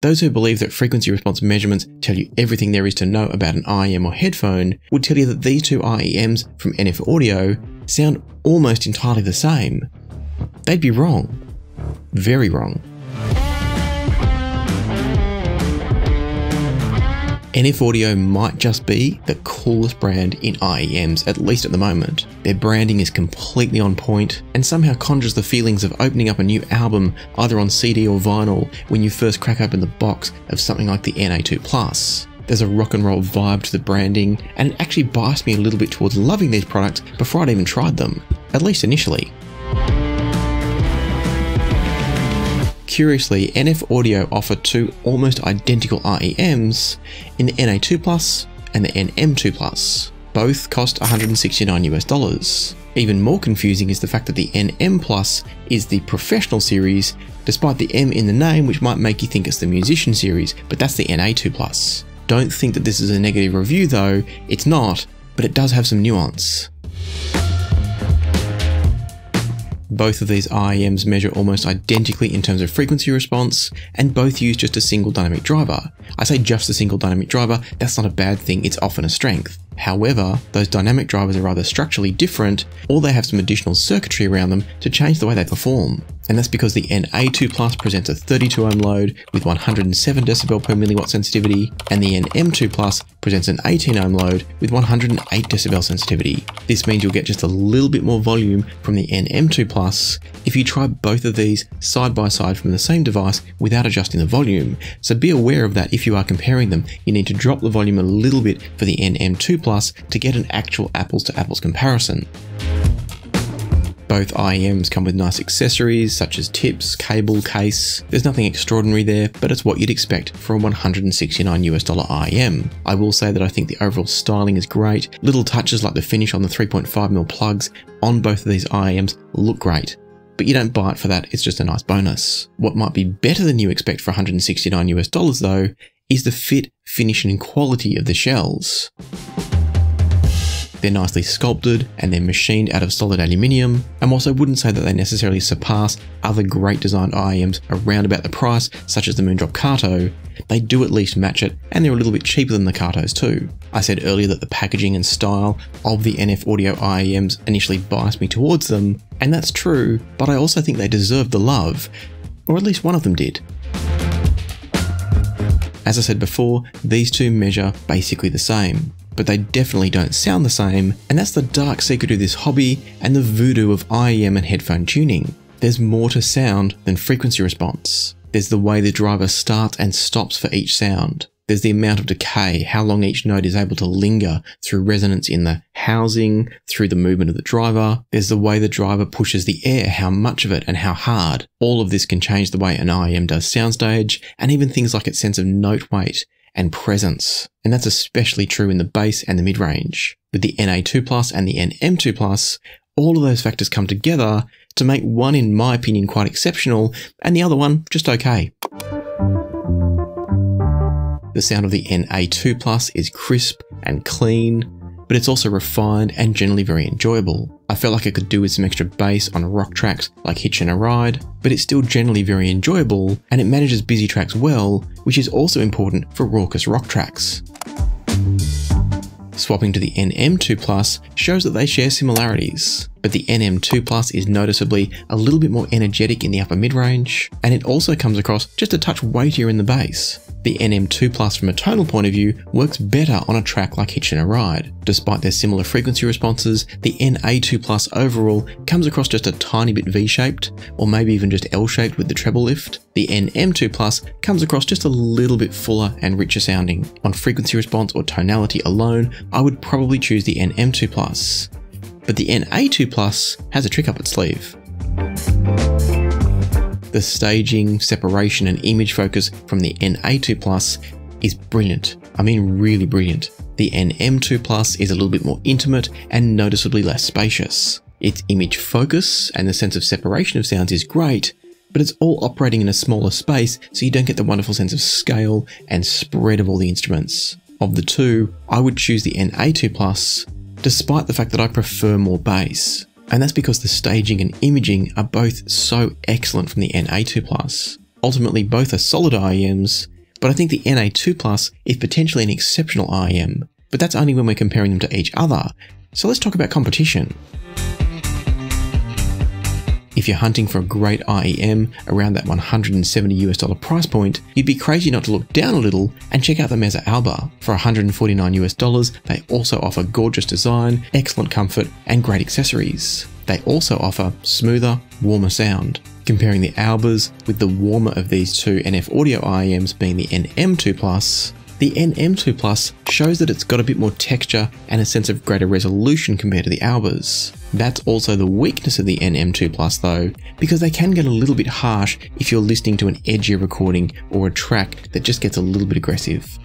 Those who believe that frequency response measurements tell you everything there is to know about an IEM or headphone would tell you that these two IEMs from NF Audio sound almost entirely the same. They'd be wrong. Very wrong. NF Audio might just be the coolest brand in IEMs, at least at the moment. Their branding is completely on point and somehow conjures the feelings of opening up a new album either on CD or vinyl when you first crack open the box of something like the NA2 There's a rock and roll vibe to the branding, and it actually biased me a little bit towards loving these products before I'd even tried them, at least initially. Curiously, NF Audio offer two almost identical IEMs in the NA2 and the NM2. Both cost $169 US. Even more confusing is the fact that the NM is the professional series, despite the M in the name, which might make you think it's the musician series, but that's the NA2 Don't think that this is a negative review though, it's not, but it does have some nuance. Both of these IEMs measure almost identically in terms of frequency response, and both use just a single dynamic driver. I say just a single dynamic driver, that's not a bad thing, it's often a strength. However, those dynamic drivers are either structurally different, or they have some additional circuitry around them to change the way they perform. And that's because the NA2 presents a 32 ohm load with 107 decibel per milliwatt sensitivity, and the NM2 presents an 18 ohm load with 108 decibel sensitivity. This means you'll get just a little bit more volume from the NM2 if you try both of these side by side from the same device without adjusting the volume. So be aware of that if you are comparing them. You need to drop the volume a little bit for the NM2 to get an actual apples to apples comparison. Both IEMs come with nice accessories such as tips, cable, case. There's nothing extraordinary there, but it's what you'd expect for a $169 US IEM. I will say that I think the overall styling is great. Little touches like the finish on the 3.5mm plugs on both of these IEMs look great. But you don't buy it for that, it's just a nice bonus. What might be better than you expect for $169 US though, is the fit, finish and quality of the shells. They're nicely sculpted and they're machined out of solid aluminium, and whilst I wouldn't say that they necessarily surpass other great designed IEMs around about the price, such as the Moondrop KATO, they do at least match it, and they're a little bit cheaper than the KATOs too. I said earlier that the packaging and style of the NF Audio IEMs initially biased me towards them, and that's true, but I also think they deserve the love, or at least one of them did. As I said before, these two measure basically the same, but they definitely don't sound the same, and that's the dark secret of this hobby and the voodoo of IEM and headphone tuning. There's more to sound than frequency response. There's the way the driver starts and stops for each sound. There's the amount of decay, how long each note is able to linger through resonance in the housing, through the movement of the driver. There's the way the driver pushes the air, how much of it and how hard. All of this can change the way an IEM does soundstage, and even things like its sense of note weight and presence. And that's especially true in the bass and the mid-range. With the NA2 and the NM2, all of those factors come together to make one, in my opinion, quite exceptional, and the other one just okay. The sound of the NA2 is crisp and clean, but it's also refined and generally very enjoyable. I felt like I could do with some extra bass on rock tracks like Hitchin' a Ride, but it's still generally very enjoyable, and it manages busy tracks well, which is also important for raucous rock tracks. Swapping to the NM2 shows that they share similarities, but the NM2 is noticeably a little bit more energetic in the upper mid-range, and it also comes across just a touch weightier in the bass. The NM2 from a tonal point of view works better on a track like Hitchin' a Ride. Despite their similar frequency responses, the NA2 overall comes across just a tiny bit V-shaped, or maybe even just L-shaped with the treble lift. The NM2 comes across just a little bit fuller and richer sounding. On frequency response or tonality alone, I would probably choose the NM2 But the NA2 has a trick up its sleeve. The staging, separation and image focus from the NA2 is brilliant. I mean really brilliant. The NM2 is a little bit more intimate and noticeably less spacious. Its image focus and the sense of separation of sounds is great, but it's all operating in a smaller space, so you don't get the wonderful sense of scale and spread of all the instruments. Of the two, I would choose the NA2 despite the fact that I prefer more bass. And that's because the staging and imaging are both so excellent from the NA2 Ultimately, both are solid IEMs, but I think the NA2 Plus is potentially an exceptional IEM, but that's only when we're comparing them to each other. So let's talk about competition. If you're hunting for a great IEM around that $170 price point, you'd be crazy not to look down a little and check out the Meze Alba. For $149, they also offer gorgeous design, excellent comfort, and great accessories. They also offer smoother, warmer sound. Comparing the Albas with the warmer of these two NF audio IEMs being the NM2 Plus, the NM2 Plus shows that it's got a bit more texture and a sense of greater resolution compared to the Albas. That's also the weakness of the NM2 Plus though, because they can get a little bit harsh if you're listening to an edgier recording or a track that just gets a little bit aggressive.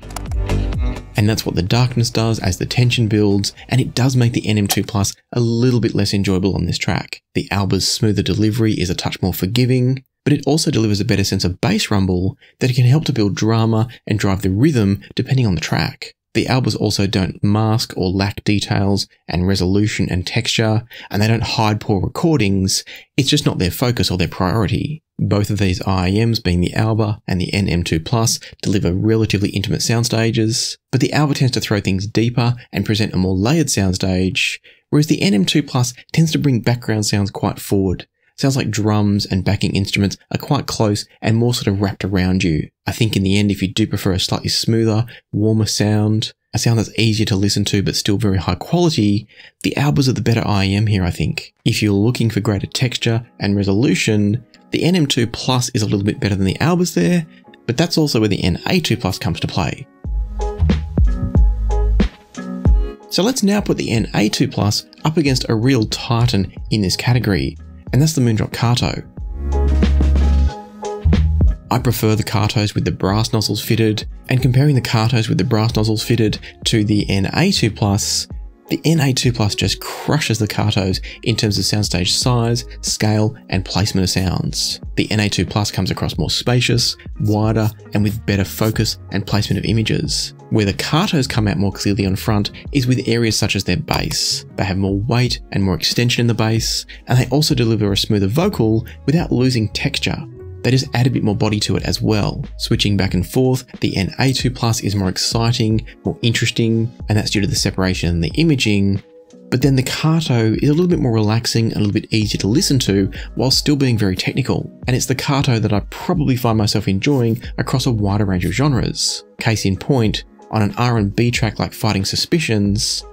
And that's what the darkness does as the tension builds, and it does make the NM2 Plus a little bit less enjoyable on this track. The Alba's smoother delivery is a touch more forgiving, but it also delivers a better sense of bass rumble that can help to build drama and drive the rhythm depending on the track. The Albas also don't mask or lack details and resolution and texture, and they don't hide poor recordings. It's just not their focus or their priority. Both of these IEMs, being the Alba and the NM2 Plus, deliver relatively intimate sound stages, but the Alba tends to throw things deeper and present a more layered soundstage, whereas the NM2 Plus tends to bring background sounds quite forward. Sounds like drums and backing instruments are quite close and more sort of wrapped around you. I think in the end, if you do prefer a slightly smoother, warmer sound, a sound that's easier to listen to but still very high quality, the Albas are the better IEM here, I think. If you're looking for greater texture and resolution, the NM2 Plus is a little bit better than the Albas there, but that's also where the NA2 Plus comes to play. So let's now put the NA2 Plus up against a real titan in this category, and that's the Moondrop KATO. I prefer the KATOs with the brass nozzles fitted, and comparing the KATOs with the brass nozzles fitted to the NA2 Plus, the NA2 Plus just crushes the KATOs in terms of soundstage size, scale, and placement of sounds. The NA2 Plus comes across more spacious, wider, and with better focus and placement of images. Where the KATOs come out more clearly on front is with areas such as their bass. They have more weight and more extension in the bass, and they also deliver a smoother vocal without losing texture. They just add a bit more body to it as well. Switching back and forth, the NA2 Plus is more exciting, more interesting, and that's due to the separation and the imaging. But then the KATO is a little bit more relaxing and a little bit easier to listen to while still being very technical. And it's the KATO that I probably find myself enjoying across a wider range of genres. Case in point, on an R&B track like Fighting Suspicions,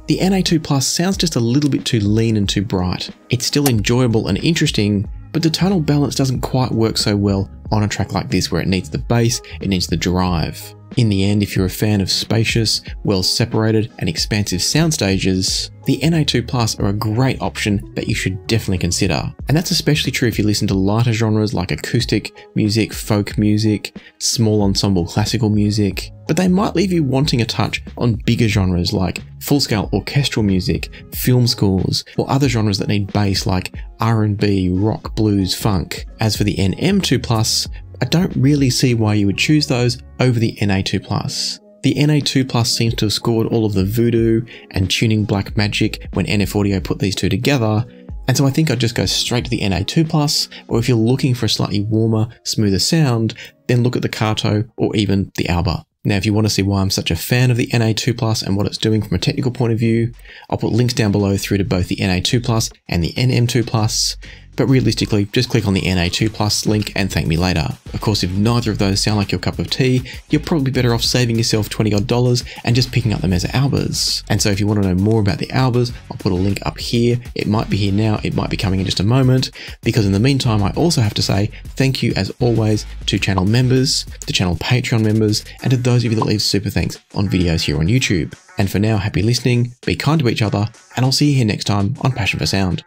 the NA2 Plus sounds just a little bit too lean and too bright. It's still enjoyable and interesting, but the tonal balance doesn't quite work so well on a track like this where it needs the bass, it needs the drive. In the end, if you're a fan of spacious, well separated and expansive sound stages, the NA2 Plus are a great option that you should definitely consider. And that's especially true if you listen to lighter genres like acoustic music, folk music, small ensemble classical music, but they might leave you wanting a touch on bigger genres like full-scale orchestral music, film scores, or other genres that need bass like R&B, rock, blues, funk. As for the NM2 Plus, I don't really see why you would choose those over the NA2 Plus. The NA2 Plus seems to have scored all of the voodoo and tuning black magic when NF Audio put these two together, and so I think I'd just go straight to the NA2 Plus, or if you're looking for a slightly warmer, smoother sound, then look at the KATO or even the Alba. Now, if you want to see why I'm such a fan of the NA2 Plus and what it's doing from a technical point of view, I'll put links down below through to both the NA2 Plus and the NM2 Plus. But realistically, just click on the NA2 Plus link and thank me later. Of course, if neither of those sound like your cup of tea, you're probably better off saving yourself $20 odd and just picking up the Meze Albas. And so if you want to know more about the Albas, I'll put a link up here. It might be here now, it might be coming in just a moment, because in the meantime, I also have to say thank you as always to channel members, to channel Patreon members, and to those of you that leave super thanks on videos here on YouTube. And for now, happy listening, be kind to each other, and I'll see you here next time on Passion for Sound.